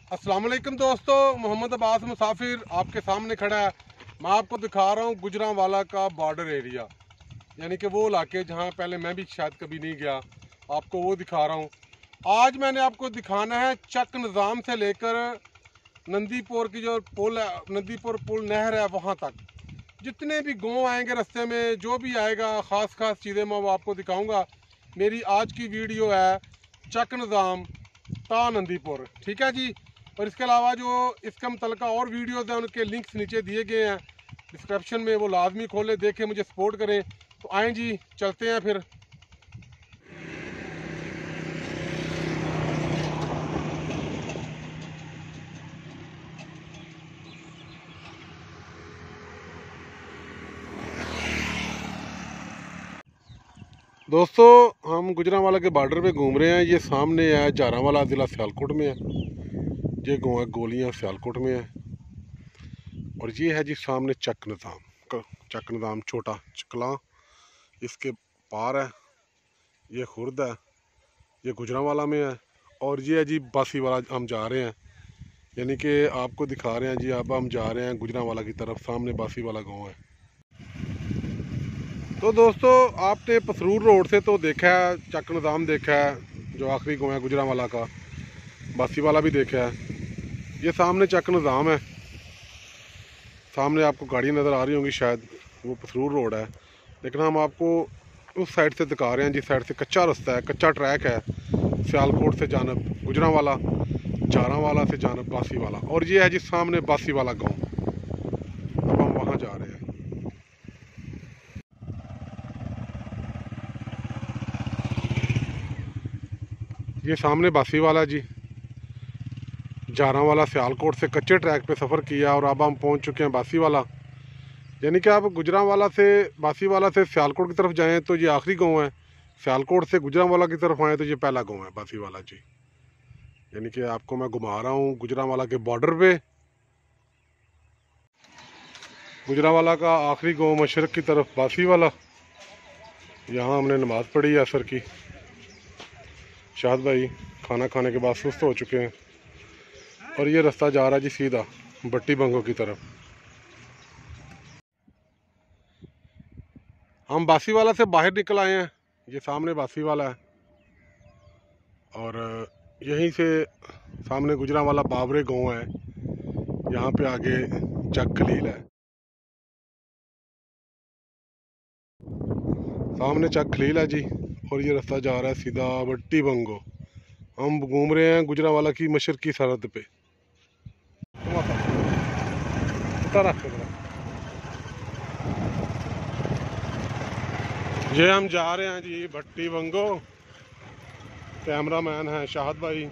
अस्सलाम वालेकुम दोस्तों, मोहम्मद अब्बास मुसाफिर आपके सामने खड़ा है। मैं आपको दिखा रहा हूँ गुजरांवाला का बॉर्डर एरिया, यानी कि वो इलाके जहाँ पहले मैं भी शायद कभी नहीं गया, आपको वो दिखा रहा हूँ। आज मैंने आपको दिखाना है चक निज़ाम से लेकर नंदीपुर की जो पुल है, नंदीपुर पुल नहर है, वहाँ तक जितने भी गाँव आएंगे रास्ते में, जो भी आएगा ख़ास चीज़ें मैं वो आपको दिखाऊँगा। मेरी आज की वीडियो है चक निज़ाम ता नंदीपुर, ठीक है जी। और इसके अलावा जो इसका मुतलका और वीडियोज़ हैं उनके लिंक्स नीचे दिए गए हैं डिस्क्रिप्शन में, वो लाजमी खोलें, देखें, मुझे सपोर्ट करें। तो आएँ जी, चलते हैं फिर। दोस्तों, हम गुजरांवाला के बॉर्डर पे घूम रहे हैं। ये सामने है जारांवाला, ज़िला सियालकोट में है। ये गाँव है गोलियाँ, सियालकोट में है। और ये है जी सामने चक निज़ाम छोटा चकला, इसके पार है। ये खुर्द है, ये गुजरांवाला में है। और ये है जी बासीवाला, हम जा रहे हैं, यानी कि आपको दिखा रहे हैं जी। अब हम जा रहे हैं गुजरांवाला की तरफ, सामने बासीवाला गांव है। तो दोस्तों, आपने पसरूर रोड से तो देखा है, चक निज़ाम देखा है जो आखिरी गांव है गुजरांवाला का, बासीवाला भी देखा है। ये सामने चक निज़ाम है, सामने आपको गाड़ी नज़र आ रही होंगी शायद, वो पसरूर रोड है। लेकिन हम आपको उस साइड से दिखा रहे हैं, जिस साइड से कच्चा रास्ता है, कच्चा ट्रैक है, सियालकोट से जानब गुजरांवाला, जारांवाला से जानब बासीवाला। और ये है जी सामने बासीवाला गांव। अब हम वहाँ जा रहे हैं। ये सामने बासीवाला जी। जारांवाला सियालकोट से कच्चे ट्रैक पे सफ़र किया और अब हम पहुँच चुके हैं बासीवाला। यानी कि आप गुजरांवाला से, बासीवाला से सियालकोट की तरफ जाएँ तो ये आखिरी गाँव है, सियालकोट से गुजरांवाला की तरफ आएँ तो ये पहला गाँव है बासीवाला जी। यानी कि आपको मैं घुमा रहा हूँ गुजरांवाला के बॉर्डर पे। गुजरांवाला का आखिरी गांव मशरक की तरफ बासीवाला। यहाँ हमने नमाज़ पढ़ी है असर की। शाहद भाई खाना खाने के बाद सुस्त हो चुके हैं। और ये रास्ता जा रहा है जी सीधा भट्टी बंगो की तरफ। हम बासीवाला से बाहर निकल आए हैं, ये सामने बासीवाला है। और यहीं से सामने गुजरांवाला बावरे गांव है, यहाँ पे आगे चक खलील है। सामने चक खलील है जी। और ये रास्ता जा रहा है सीधा भट्टी बंगो। हम घूम रहे हैं गुजरांवाला की मशरकी सरहद पे। ये हम जा रहे हैं जी भट्टी बंगो। कैमरामैन है शाहद भाई।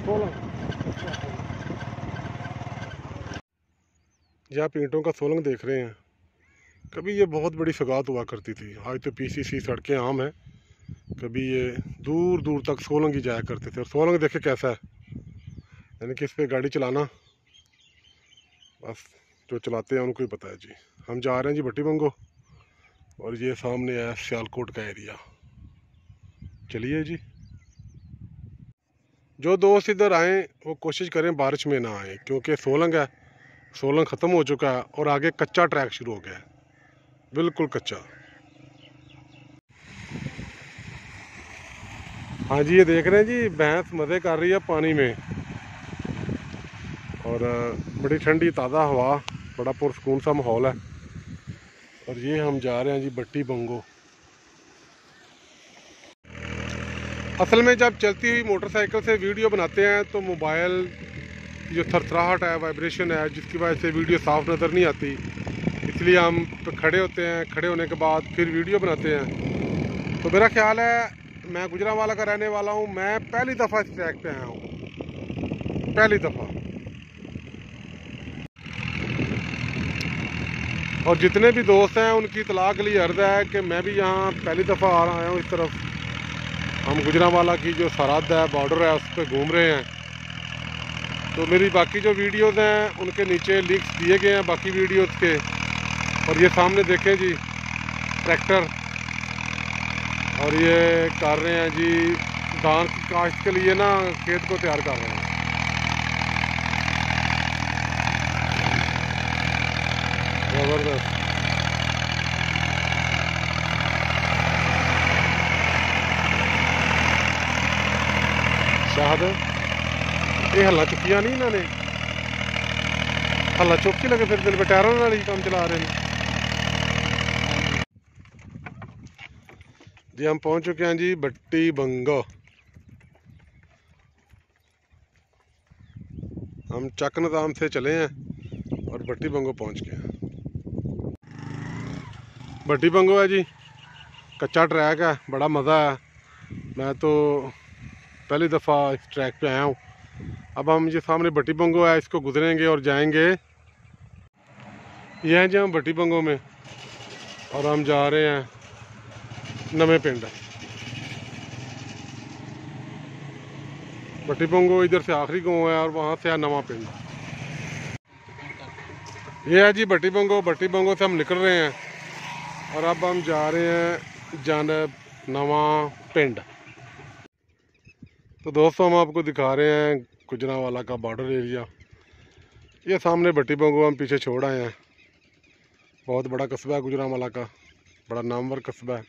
और ये आप ईंटों का सोलंग देख रहे हैं। कभी ये बहुत बड़ी सौगात हुआ करती थी, आज तो पीसीसी सड़कें आम हैं। कभी ये दूर दूर तक सोलंग ही जाया करते थे। और सोलंग देखे कैसा है, यानी कि इस पर गाड़ी चलाना बस जो चलाते हैं उनको ही पता है जी। हम जा रहे हैं जी भट्टी बंगो। और ये सामने है सियालकोट का एरिया। चलिए जी। जो दोस्त इधर आएँ वो कोशिश करें बारिश में ना आए, क्योंकि सोलंग है, सोलंग ख़त्म हो चुका है और आगे कच्चा ट्रैक शुरू हो गया है, बिल्कुल कच्चा। हाँ जी, ये देख रहे हैं जी, भैंस मज़े कर रही है पानी में। और बड़ी ठंडी ताज़ा हवा, बड़ा पुरसकून सा माहौल है। और ये हम जा रहे हैं जी भट्टी बंगो। असल में जब चलती हुई मोटरसाइकिल से वीडियो बनाते हैं तो मोबाइल की जो थरथराहट है, वाइब्रेशन है, जिसकी वजह से वीडियो साफ़ नज़र नहीं आती, इसलिए हम खड़े होते हैं। खड़े होने के बाद फिर वीडियो बनाते हैं। तो मेरा ख्याल है, मैं गुजरांवाला का रहने वाला हूँ, मैं पहली दफ़ा इस ट्रैक पे आया हूँ, पहली दफ़ा। और जितने भी दोस्त हैं उनकी इतला के लिए अर्ज़ है कि मैं भी यहाँ पहली दफ़ा आया हूँ इस तरफ। हम गुजरांवाला की जो सरहद है, बॉर्डर है, उस पर घूम रहे हैं। तो मेरी बाकी जो वीडियोज़ हैं उनके नीचे लिंक्स दिए गए हैं बाकी वीडियोज़ के, और ये सामने देखें जी ट्रैक्टर, और ये कर रहे हैं जी धान की काश्त के लिए ना, खेत को तैयार कर रहे हैं। जबरदस्त। शाहद ये हल्ला चुकिया नहीं इन्होंने, हल्ला चुक के लगे फिर दिल पे टायरों वाली काम चला रहे हैं जी। हम पहुंच चुके हैं जी भट्टी बंगो। हम चक निज़ाम से चले हैं और भट्टी बंगो पहुंच गए हैं। भट्टी बंगो है जी, कच्चा ट्रैक है, बड़ा मज़ा है। मैं तो पहली दफ़ा इस ट्रैक पे आया हूँ। अब हम ये सामने भट्टी बंगो है, इसको गुजरेंगे और जाएंगे। ये हैं जी हम भट्टी बंगो में, और हम जा रहे हैं नवे पिंड। भट्टी बंगो इधर से आखिरी गांव है और वहाँ से है नवा पिंड। ये है जी भट्टी बंगो। भट्टी बंगो से हम निकल रहे हैं और अब हम जा रहे हैं जानब नवा पिंड। तो दोस्तों हम आपको दिखा रहे हैं गुजरांवाला का बॉर्डर एरिया। ये सामने भट्टी बंगो हम पीछे छोड़ आए हैं। बहुत बड़ा कस्बा है गुजरांवाला का, बड़ा नामवर कस्बा है।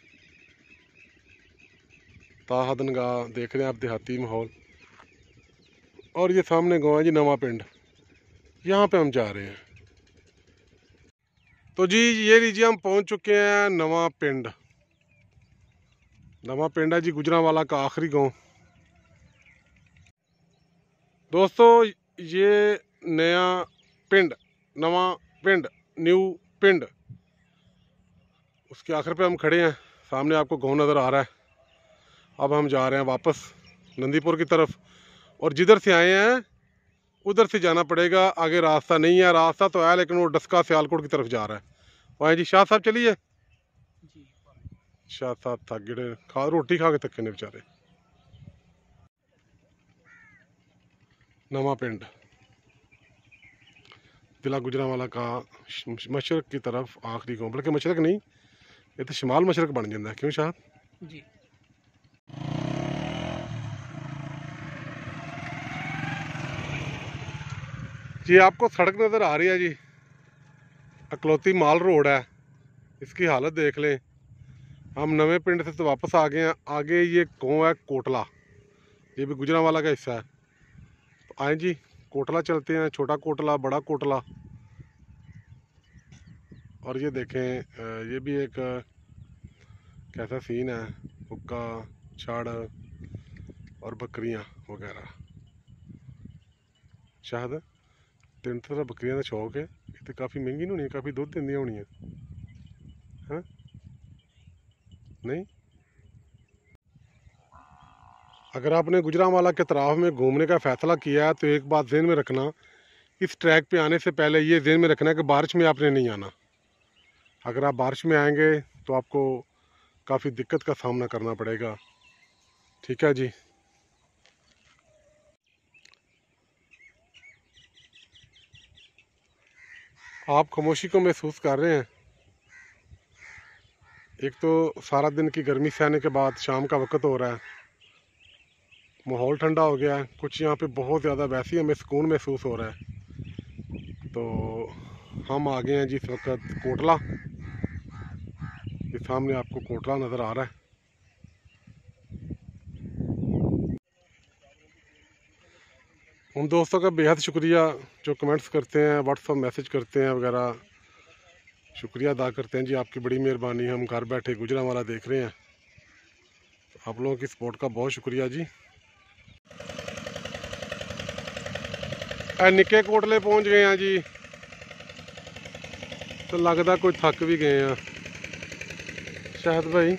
ताहदनगा देख रहे हैं आप, देहाती माहौल। और ये सामने गाँव है जी नवा पिंड, यहाँ पे हम जा रहे हैं। तो जी ये लीजिए हम पहुँच चुके हैं नवा पिंड। नवा पिंड है जी गुजरांवाला का आखिरी गाँव। दोस्तों ये नया पिंड, नवा पिंड, न्यू पिंड, उसके आखिर पे हम खड़े हैं। सामने आपको गाँव नज़र आ रहा है। अब हम जा रहे हैं वापस नंदीपुर की तरफ, और जिधर से आए हैं उधर से जाना पड़ेगा। आगे रास्ता नहीं है, रास्ता तो है लेकिन वो डस्का सियालकोट की तरफ जा रहा है। वहाँ जी शाह साहब चलिए। शाह साहब थक गए, रोटी खा के थके ने बेचारे। नवा पिंड जिला गुजरांवाला का मशरक की तरफ आखिरी गाँव, बल्कि मशरक नहीं, ये तो शमाल मशरक बन जाता है। क्यों शाह जी? जी आपको सड़क नज़र आ रही है जी, अकलौती माल रोड है। इसकी हालत देख लें। हम नवे पिंड से तो वापस आ गए हैं। आगे ये गाँव है कोटला, ये भी गुजरांवाला का हिस्सा है। तो आए जी कोटला चलते हैं, छोटा कोटला, बड़ा कोटला। और ये देखें ये भी एक कैसा सीन है, हुक्का, छाड़ और बकरियां वगैरह। शायद 300 बकरियां का शौक है। ये तो काफ़ी महंगी नहीं होनी, काफ़ी दूध देंदी होनी है, हाँ नहीं? अगर आपने गुजरांवाला के तराफ में घूमने का फ़ैसला किया है तो एक बात ज़हन में रखना, इस ट्रैक पे आने से पहले ये ज़हन में रखना है कि बारिश में आपने नहीं आना। अगर आप बारिश में आएंगे तो आपको काफ़ी दिक्कत का सामना करना पड़ेगा। ठीक है जी। आप खामोशी को महसूस कर रहे हैं। एक तो सारा दिन की गर्मी सहने के बाद शाम का वक्त हो रहा है, माहौल ठंडा हो गया है। कुछ यहाँ पे बहुत ज़्यादा वैसे ही हमें सुकून महसूस हो रहा है। तो हम आ गए हैं जी इस वक्त कोटला। ये सामने आपको कोटला नज़र आ रहा है। उन दोस्तों का बेहद शुक्रिया जो कमेंट्स करते हैं, व्हाट्सअप मैसेज करते हैं वगैरह। शुक्रिया अदा करते हैं जी, आपकी बड़ी मेहरबानी। हम घर बैठे गुजरांवाला देख रहे हैं, तो आप लोगों की सपोर्ट का बहुत शुक्रिया जी। निक्के कोटले पहुंच गए हैं जी, तो लगता कोई थक भी गए हैं। शायद भाई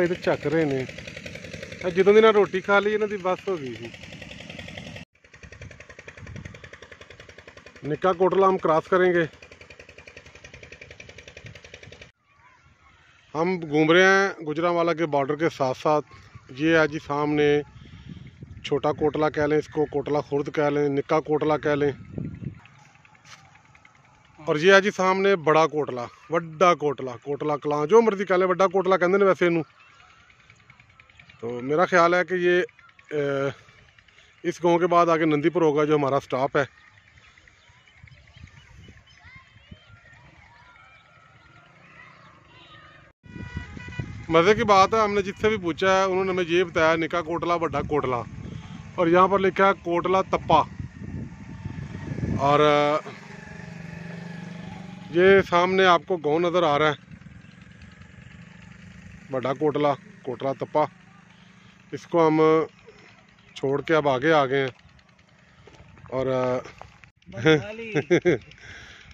तो झक रहे ने, ਜਦੋਂ ਦੀ ਨਾ रोटी खा ली इन्हों की बस हो गई थी। निक्का कोटला हम क्रॉस करेंगे। हम घूम रहे हैं गुजरांवाला के बॉर्डर के साथ साथ। ये है जी सामने छोटा कोटला कह लें इसको, कोटला खुर्द कह लें, निक्का कोटला कह लें। और ये है जी सामने बड़ा कोटला, वड्डा कोटला, कोटला कलां जो मर्जी कह लें, वड्डा कोटला कहते हैं वैसे इनू। तो मेरा ख्याल है कि ये इस गांव के बाद आगे नंदीपुर होगा जो हमारा स्टॉप है। मज़े की बात है, हमने जिससे भी पूछा है उन्होंने हमें ये बताया निका कोटला, वड्डा कोटला, और यहाँ पर लिखा है कोटला तप्पा। और ये सामने आपको गांव नज़र आ रहा है, वड्डा कोटला, कोटला तप्पा। इसको हम छोड़ के अब आगे आ गए हैं। और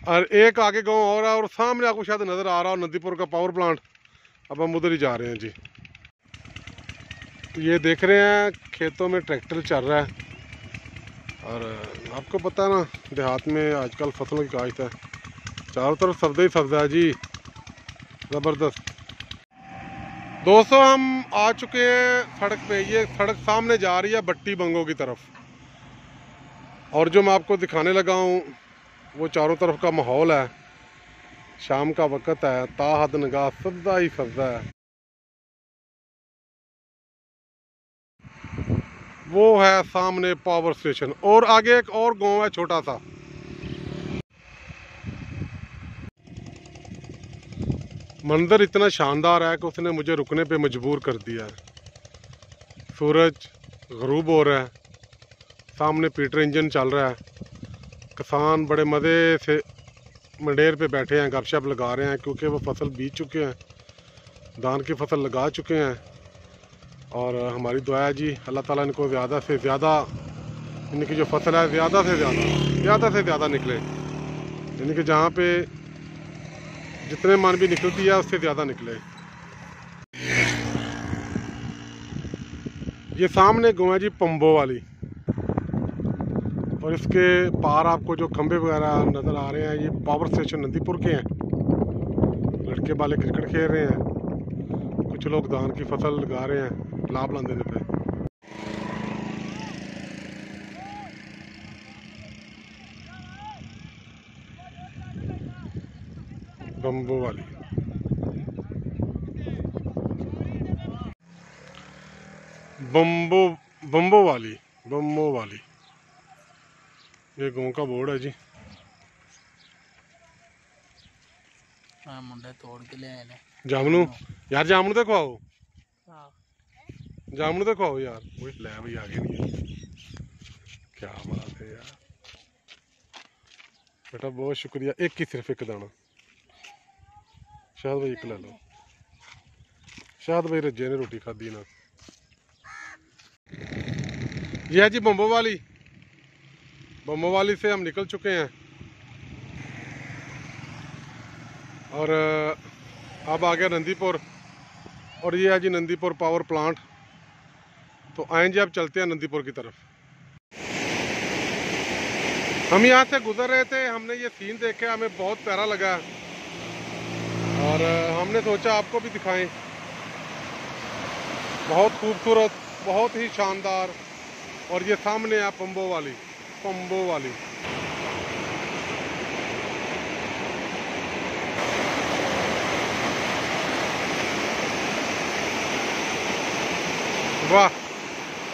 और एक आगे गांव और है, और सामने आपको शायद नज़र आ रहा हो नंदीपुर का पावर प्लांट। अब हम उधर ही जा रहे हैं जी। ये देख रहे हैं खेतों में ट्रैक्टर चल रहा है। और आपको पता है ना देहात में आजकल फसलों की काश्त है, चारों तरफ सब्ज़ा ही सब्ज़ा है जी, ज़बरदस्त। दोस्तों हम आ चुके हैं सड़क पे। ये सड़क सामने जा रही है भट्टी बंगों की तरफ। और जो मैं आपको दिखाने लगा हूँ वो चारों तरफ का माहौल है, शाम का वक्त है, ताहद नगाह सब्ज़ा ही सब्ज़ा है। वो है सामने पावर स्टेशन, और आगे एक और गांव है छोटा सा। मंजर इतना शानदार है कि उसने मुझे रुकने पे मजबूर कर दिया है। सूरज ग़रूब हो रहा है, सामने पीटर इंजन चल रहा है, किसान बड़े मज़े से मंडेर पे बैठे हैं, गपशप लगा रहे हैं, क्योंकि वो फसल बीज चुके हैं, धान की फसल लगा चुके हैं। और हमारी दुआ है जी अल्लाह ताला इनको ज़्यादा से ज़्यादा, इनकी जो फसल है ज़्यादा से ज़्यादा निकले, यानी कि जहाँ पे जितने मन भी निकलती है उससे ज़्यादा निकले। ये सामने गाँव है जी पंबो वाली, और इसके पार आपको जो खंबे वगैरह नज़र आ रहे हैं ये पावर स्टेशन नंदीपुर के हैं। लड़के वाले क्रिकेट खेल रहे हैं, कुछ लोग धान की फसल लगा रहे हैं लाभ लाने पे। बम्बो वाली, बम्बो वाली ये गाँव का बोर्ड है जी। मुंडे तोड़ के ले आए जामनू यार, जामनू तो खुआओ, जामनू तो खुआओ यार। वो ले भाई आगे नहीं है, क्या बात है यार बेटा, बहुत शुक्रिया। एक ही सिर्फ एक दाना, शायद भाई एक ले लो, शायद भाई रज्जे ने रोटी खाधी ना। यह है जी बम्बो वाली, बम्बो वाली से हम निकल चुके हैं। और अब आ गया नंदीपुर, और ये है जी नंदीपुर पावर प्लांट। तो आए जी अब चलते हैं नंदीपुर की तरफ। हम यहाँ से गुजर रहे थे, हमने ये सीन देखे, हमें बहुत प्यारा लगा, और हमने सोचा आपको भी दिखाएं। बहुत खूबसूरत, बहुत ही शानदार। और ये सामने है पंबो वाली, पंबो वाली। वाह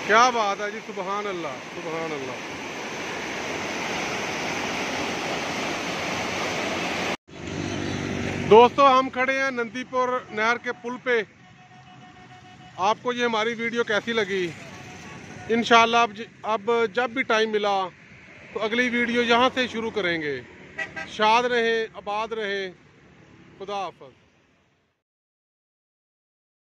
क्या बात है जी, सुबहान अल्लाह, सुबहान अल्लाह। दोस्तों हम खड़े हैं नंदीपुर नहर के पुल पे। आपको ये हमारी वीडियो कैसी लगी? इंशाल्लाह अब जब भी टाइम मिला तो अगली वीडियो यहाँ से शुरू करेंगे। शाद रहें, आबाद रहें, खुदा हाफ़िज़।